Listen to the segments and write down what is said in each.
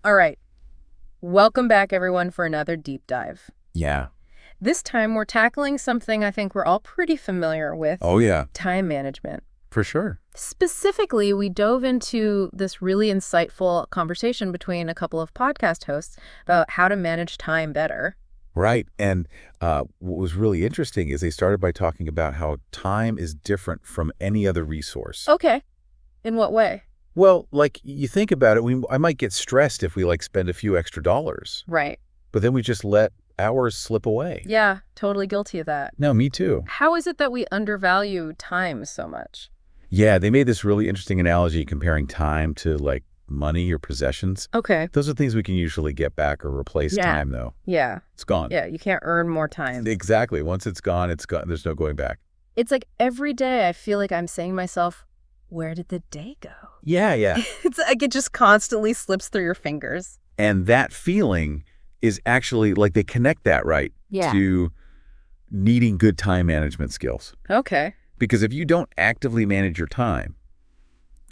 All right. Welcome back, everyone, for another deep dive. Yeah. This time, we're tackling something I think we're all pretty familiar with: Oh, yeah, time management. for sure. Specifically, we dove into this really insightful conversation between a couple of podcast hosts about how to manage time better. Right. And what was really interesting is they started by talking about how time is different from any other resource. Okay. In what way? Well, like you think about it, I might get stressed if we spend a few extra dollars, Right. but then we just let hours slip away. Yeah, totally guilty of that. No, me too. How is it that we undervalue time so much? Yeah, they made this really interesting analogy comparing time to money or possessions. Okay. Those are things we can usually get back or replace Yeah. time, though. Yeah. It's gone. Yeah, you can't earn more time. Exactly. Once it's gone, it's gone. There's no going back. It's like every day I feel like I'm saying to myself, where did the day go? Yeah, yeah. It's like it just constantly slips through your fingers. And that feeling is actually they connect that Yeah. to needing good time management skills. Okay. Because if you don't actively manage your time,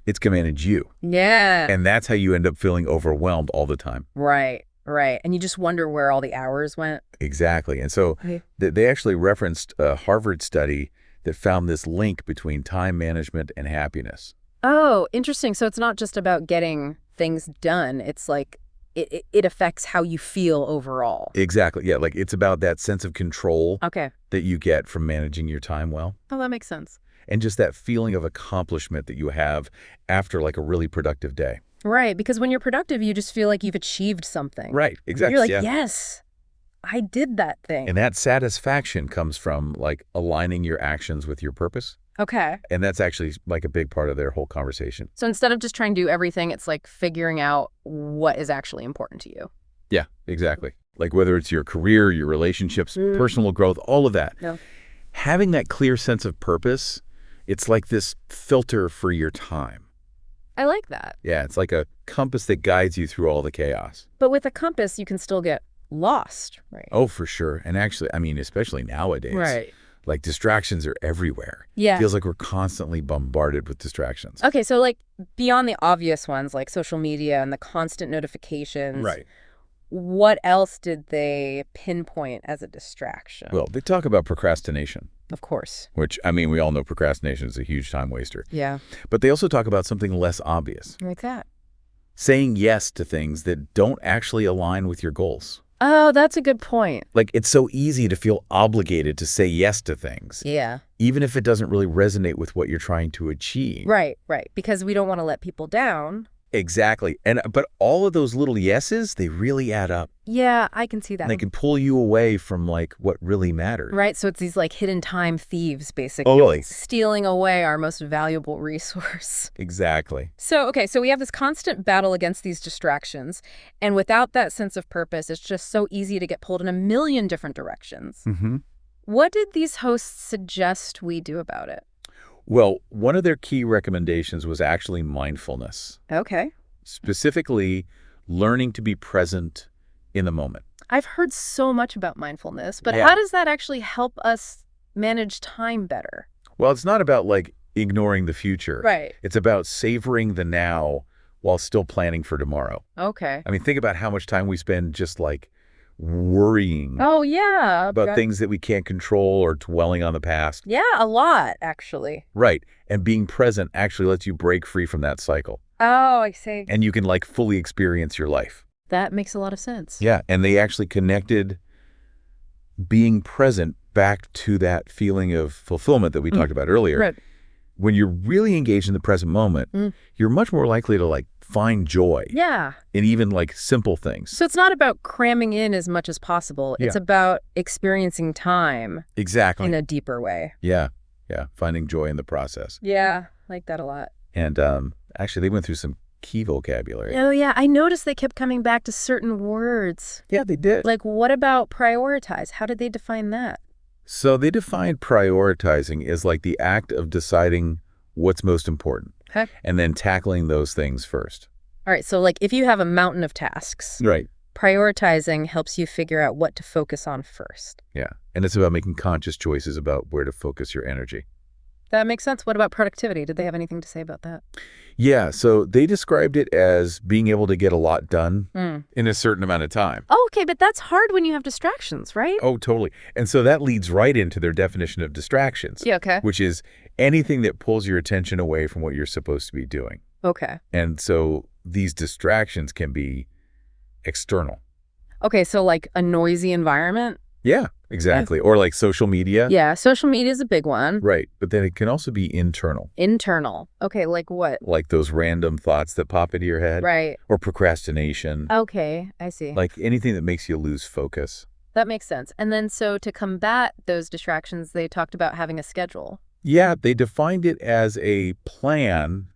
it's going to manage you. Yeah. And that's how you end up feeling overwhelmed all the time. Right, right. And you just wonder where all the hours went. Exactly. And so Okay. they actually referenced a Harvard study that found this link between time management and happiness. Oh, interesting. So it's not just about getting things done. It's like it affects how you feel overall. Exactly. Yeah, it's about that sense of control Okay. that you get from managing your time well. Oh, that makes sense. And just that feeling of accomplishment that you have after a really productive day. Right, because when you're productive, you just feel like you've achieved something. Right, exactly. You're like, yeah. yes, I did that thing. And that satisfaction comes from aligning your actions with your purpose. Okay. And that's actually a big part of their whole conversation. So instead of just trying to do everything, it's like figuring out what is actually important to you. Yeah, exactly. Whether it's your career, your relationships, personal growth, all of that. No. Having that clear sense of purpose, it's like this filter for your time. I like that. Yeah, it's like a compass that guides you through all the chaos. But with a compass, you can still get lost, right? Oh, for sure. And actually, especially nowadays. Right. Distractions are everywhere. Yeah. Feels like we're constantly bombarded with distractions. Okay, so beyond the obvious ones like social media and the constant notifications. Right. What else did they pinpoint as a distraction? Well, they talk about procrastination, Of course. which, we all know procrastination is a huge time waster. Yeah. But they also talk about something less obvious. Like that. Saying yes to things that don't actually align with your goals. Oh, that's a good point. It's so easy to feel obligated to say yes to things, Yeah. even if it doesn't really resonate with what you're trying to achieve. Right, right. Because we don't want to let people down. Exactly. But all of those little yeses, they really add up. Yeah, I can see that. And they can pull you away from what really matters. Right, so it's these hidden time thieves, basically. Oh, really? Stealing away our most valuable resource. Exactly. So we have this constant battle against these distractions. And without that sense of purpose, it's just so easy to get pulled in a million different directions. Mm-hmm. What did these hosts suggest we do about it? Well, one of their key recommendations was actually mindfulness, Okay. specifically learning to be present in the moment. I've heard so much about mindfulness, but Yeah. how does that actually help us manage time better? Well, it's not about ignoring the future. Right. It's about savoring the now while still planning for tomorrow. Okay. Think about how much time we spend just worrying Oh, yeah. about things that we can't control or dwelling on the past. Yeah, a lot, actually. Right. And being present actually lets you break free from that cycle. Oh, I see. And you can fully experience your life. That makes a lot of sense. Yeah. And they actually connected being present back to that feeling of fulfillment that we talked about earlier. Right. When you're really engaged in the present moment, you're much more likely to find joy Yeah. in even simple things. So it's not about cramming in as much as possible. It's Yeah. about experiencing time Exactly. in a deeper way. Yeah. Yeah. Finding joy in the process. Yeah, I like that a lot. And actually, they went through some key vocabulary. Oh, yeah. I noticed they kept coming back to certain words. Yeah, they did. What about prioritize? How did they define that? So they defined prioritizing as the act of deciding what's most important Okay. and then tackling those things first. All right. So if you have a mountain of tasks, Right. prioritizing helps you figure out what to focus on first. Yeah. And it's about making conscious choices about where to focus your energy. That makes sense. What about productivity? Did they have anything to say about that? Yeah, so they described it as being able to get a lot done Mm. in a certain amount of time. Oh, okay, but that's hard when you have distractions, right? Oh, totally. And so that leads right into their definition of distractions, Yeah, okay. which is anything that pulls your attention away from what you're supposed to be doing. Okay. And so these distractions can be external. Okay, so like a noisy environment? Yeah, exactly. Or like social media. Yeah, social media is a big one. Right. But then it can also be internal, Internal. Okay, like what? like those random thoughts that pop into your head. Right. Or procrastination. Okay, I see. Like anything that makes you lose focus. That makes sense. And then so to combat those distractions, they talked about having a schedule. Yeah, they defined it as a plan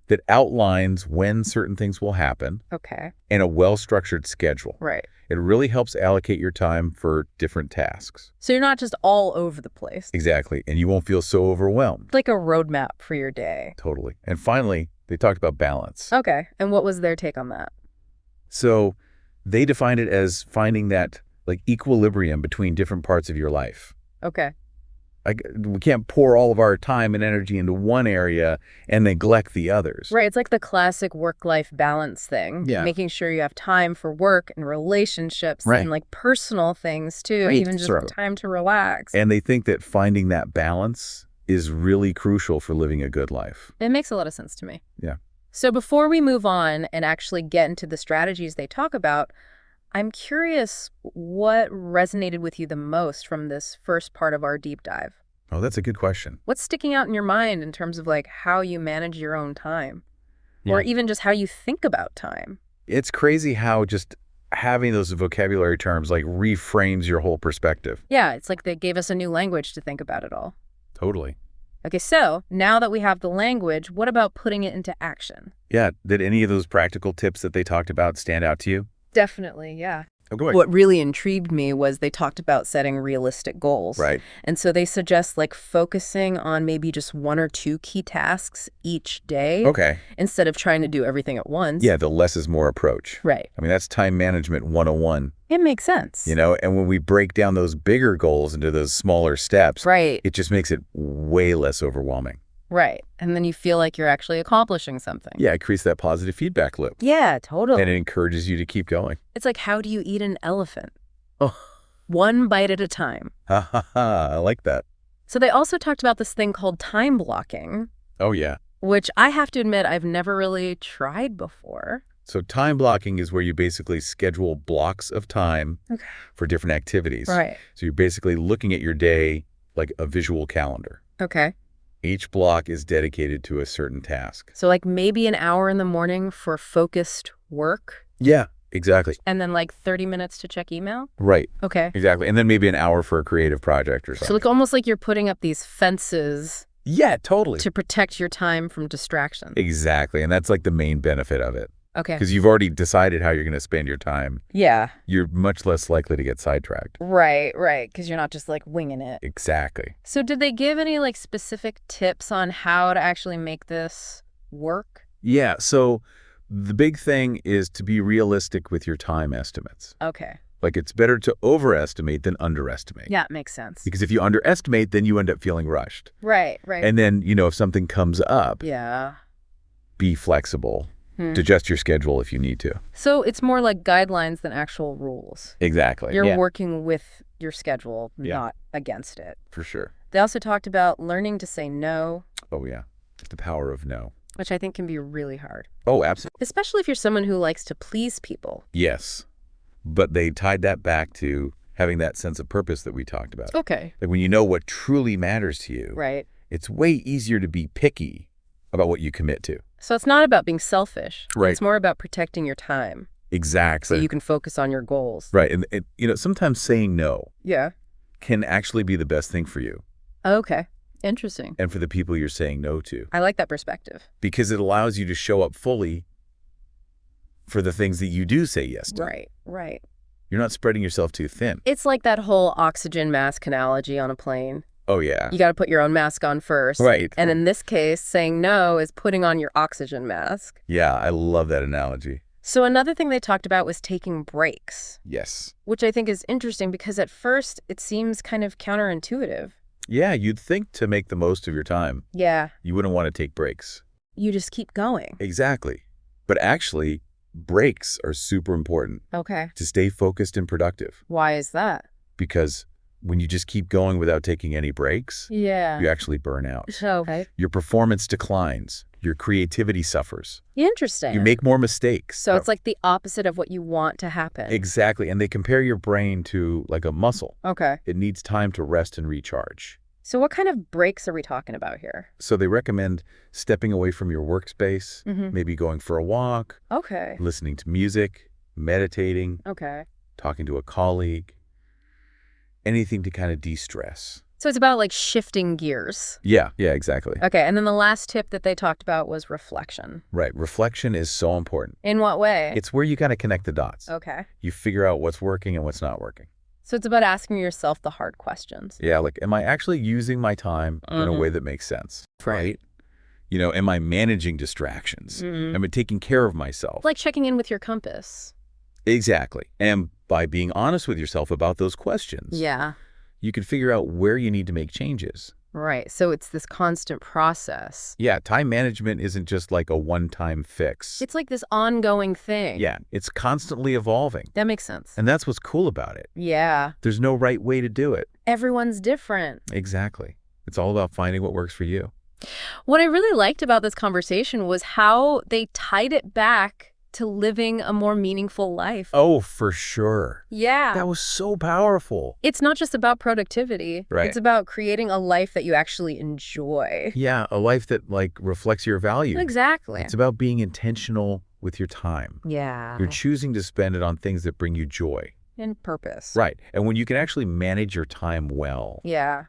that outlines when certain things will happen Okay. and a well-structured schedule. Right. It really helps allocate your time for different tasks. So you're not just all over the place. Exactly. And you won't feel so overwhelmed. It's like a roadmap for your day. Totally. And finally, they talked about balance. Okay. And what was their take on that? So they defined it as finding that like equilibrium between different parts of your life. Okay. Like we can't pour all of our time and energy into one area and neglect the others. Right. It's like the classic work-life balance thing. Yeah. Making sure you have time for work and relationships Right. and like personal things too, Right. even just So- time to relax. And they think that finding that balance is really crucial for living a good life. It makes a lot of sense to me. Yeah. So before we move on and actually get into the strategies they talk about, I'm curious what resonated with you the most from this first part of our deep dive. Oh, that's a good question. What's sticking out in your mind in terms of like how you manage your own time? Or even just how you think about time? It's crazy how just having those vocabulary terms like reframes your whole perspective. Yeah, it's like they gave us a new language to think about it all. Totally. Okay, so now that we have the language, what about putting it into action? Yeah. Did any of those practical tips that they talked about stand out to you? Definitely, yeah. Oh, go ahead. What really intrigued me was they talked about setting realistic goals. Right. And so they suggest like focusing on maybe just one or two key tasks each day Okay. instead of trying to do everything at once. Yeah, the less is more approach. Right. I mean, that's time management 101, It makes sense. you know? And when we break down those bigger goals into those smaller steps, Right. it just makes it way less overwhelming. Right. And then you feel like you're actually accomplishing something. Yeah, it creates that positive feedback loop. Yeah, totally. And it encourages you to keep going. It's like, how do you eat an elephant? Oh, One bite at a time. ha ha ha. I like that. So they also talked about this thing called time blocking, Oh, yeah. which I have to admit I've never really tried before. So time blocking is where you basically schedule blocks of time for different activities. Right. So you're basically looking at your day like a visual calendar. Okay. Each block is dedicated to a certain task. So like maybe an hour in the morning for focused work Yeah, exactly. and then like 30 minutes to check email? Right. Okay. Exactly. And then maybe an hour for a creative project or So something. like almost like you're putting up these fences Yeah, totally. to protect your time from distractions. Exactly. And that's like the main benefit of it. Okay. Because you've already decided how you're going to spend your time. Yeah. You're much less likely to get sidetracked. Right. Because you're not just like winging it. Exactly. So did they give any like specific tips on how to actually make this work? Yeah. So the big thing is to be realistic with your time estimates. Okay. Like it's better to overestimate than underestimate. Yeah, it makes sense. Because if you underestimate, then you end up feeling rushed. Right. And then, if something comes up, Yeah. be flexible. Adjust your schedule if you need to. So it's more like guidelines than actual rules. Exactly. You're working with your schedule, Yeah. not against it. For sure. They also talked about learning to say no, Oh, yeah. The power of no. which I think can be really hard, Oh, absolutely. especially if you're someone who likes to please people. Yes. But they tied that back to having that sense of purpose that we talked about. Okay. Like when you know what truly matters to you, Right. it's way easier to be picky about what you commit to. So it's not about being selfish. Right. It's more about protecting your time Exactly. so you can focus on your goals. Right. And, sometimes saying no Yeah. can actually be the best thing for you Okay. Interesting. and for the people you're saying no to, I like that perspective. because it allows you to show up fully for the things that you do say yes to. Right. You're not spreading yourself too thin. It's like that whole oxygen mask analogy on a plane. Oh, yeah. You got to put your own mask on first. Right. And in this case, saying no is putting on your oxygen mask. Yeah, I love that analogy. So another thing they talked about was taking breaks, Yes. which I think is interesting because at first it seems kind of counterintuitive. Yeah, you'd think to make the most of your time, Yeah. you wouldn't want to take breaks. You just keep going. Exactly. But actually, breaks are super important Okay. to stay focused and productive. Why is that? Because when you just keep going without taking any breaks, Yeah. you actually burn out. Okay. Your performance declines. Your creativity suffers. Interesting. You make more mistakes. So it's like the opposite of what you want to happen. Exactly. And they compare your brain to like a muscle. Okay. It needs time to rest and recharge. So what kind of breaks are we talking about here? So they recommend stepping away from your workspace, maybe going for a walk, Okay. listening to music, meditating, Okay. talking to a colleague, anything to kind of de-stress. So it's about like shifting gears. Yeah, exactly. Okay. And then the last tip that they talked about was reflection. Right. Reflection is so important. In what way? It's where you kind of connect the dots. Okay. You figure out what's working and what's not working. So it's about asking yourself the hard questions. Yeah, like, am I actually using my time in a way that makes sense? Right. You know, am I managing distractions? Am I taking care of myself? Like checking in with your compass. Exactly. And by being honest with yourself about those questions, Yeah. you can figure out where you need to make changes. Right. So it's this constant process. Yeah, time management isn't just like a one-time fix. It's like this ongoing thing. Yeah, it's constantly evolving. That makes sense. And that's what's cool about it. Yeah. There's no right way to do it. Everyone's different. Exactly. It's all about finding what works for you. What I really liked about this conversation was how they tied it back to living a more meaningful life. Oh, for sure. Yeah. That was so powerful. It's not just about productivity. Right. It's about creating a life that you actually enjoy. Yeah, a life that like reflects your values. Exactly. It's about being intentional with your time. Yeah. You're choosing to spend it on things that bring you joy. And purpose. Right. And when you can actually manage your time well, Yeah.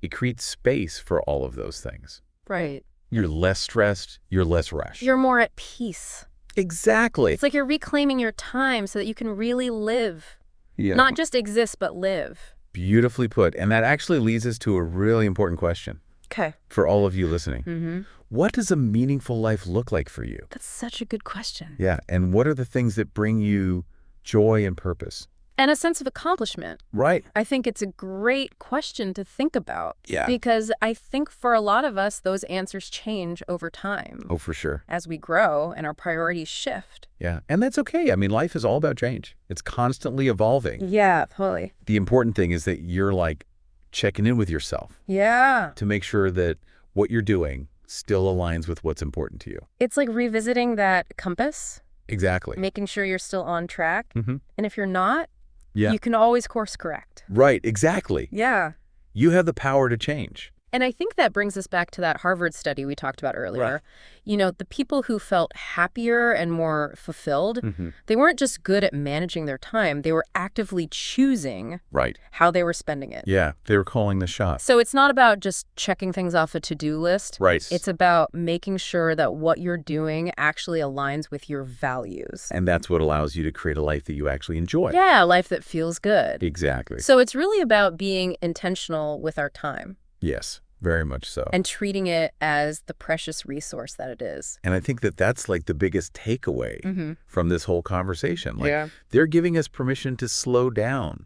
it creates space for all of those things. Right. You're less stressed, you're less rushed. You're more at peace. Exactly. It's like you're reclaiming your time so that you can really live. Yeah. Not just exist, but live. Beautifully put. And that actually leads us to a really important question Okay. for all of you listening. What does a meaningful life look like for you? That's such a good question. Yeah. And what are the things that bring you joy and purpose? And a sense of accomplishment. Right. I think it's a great question to think about. Yeah. Because I think for a lot of us, those answers change over time. Oh, for sure. As we grow and our priorities shift. Yeah. And that's okay. I mean, life is all about change. It's constantly evolving. Yeah, totally. The important thing is that you're like checking in with yourself Yeah. to make sure that what you're doing still aligns with what's important to you. It's like revisiting that compass, Exactly. making sure you're still on track. And if you're not, Yeah. you can always course correct. Right. Exactly. Yeah. You have the power to change. And I think that brings us back to that Harvard study we talked about earlier. Right. You know, the people who felt happier and more fulfilled, they weren't just good at managing their time. They were actively choosing Right. how they were spending it. Yeah. They were calling the shots. So it's not about just checking things off a to-do list. Right. It's about making sure that what you're doing actually aligns with your values. And that's what allows you to create a life that you actually enjoy. Yeah, a life that feels good. Exactly. So it's really about being intentional with our time. Yes, very much so. And treating it as the precious resource that it is. And I think that that's like the biggest takeaway from this whole conversation. Like, they're giving us permission to slow down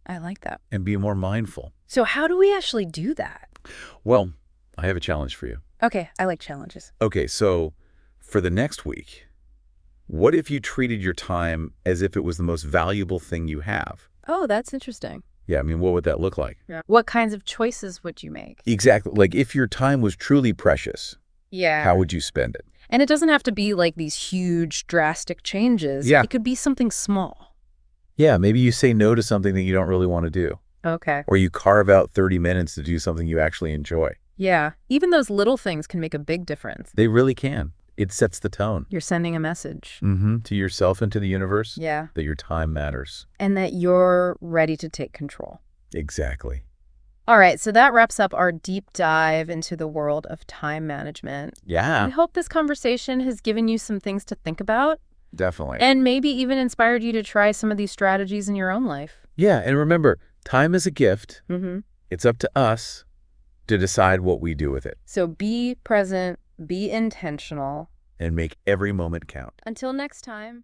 I like that. and be more mindful. So how do we actually do that? Well, I have a challenge for you. Okay, I like challenges. Okay, so for the next week, what if you treated your time as if it was the most valuable thing you have? Oh, that's interesting. Yeah, I mean, what would that look like? Yeah. What kinds of choices would you make? Exactly. Like, if your time was truly precious, Yeah. how would you spend it? And it doesn't have to be like these huge, drastic changes. Yeah. It could be something small. Yeah, maybe you say no to something that you don't really want to do. Okay. Or you carve out 30 minutes to do something you actually enjoy. Yeah. Even those little things can make a big difference. They really can. It sets the tone. You're sending a message. To yourself and to the universe. Yeah. That your time matters. And that you're ready to take control. Exactly. All right, so that wraps up our deep dive into the world of time management. Yeah, I hope this conversation has given you some things to think about definitely. and maybe even inspired you to try some of these strategies in your own life. Yeah, and remember, time is a gift. Mm-hmm. It's up to us to decide what we do with it. So be present, be intentional. And make every moment count. Until next time.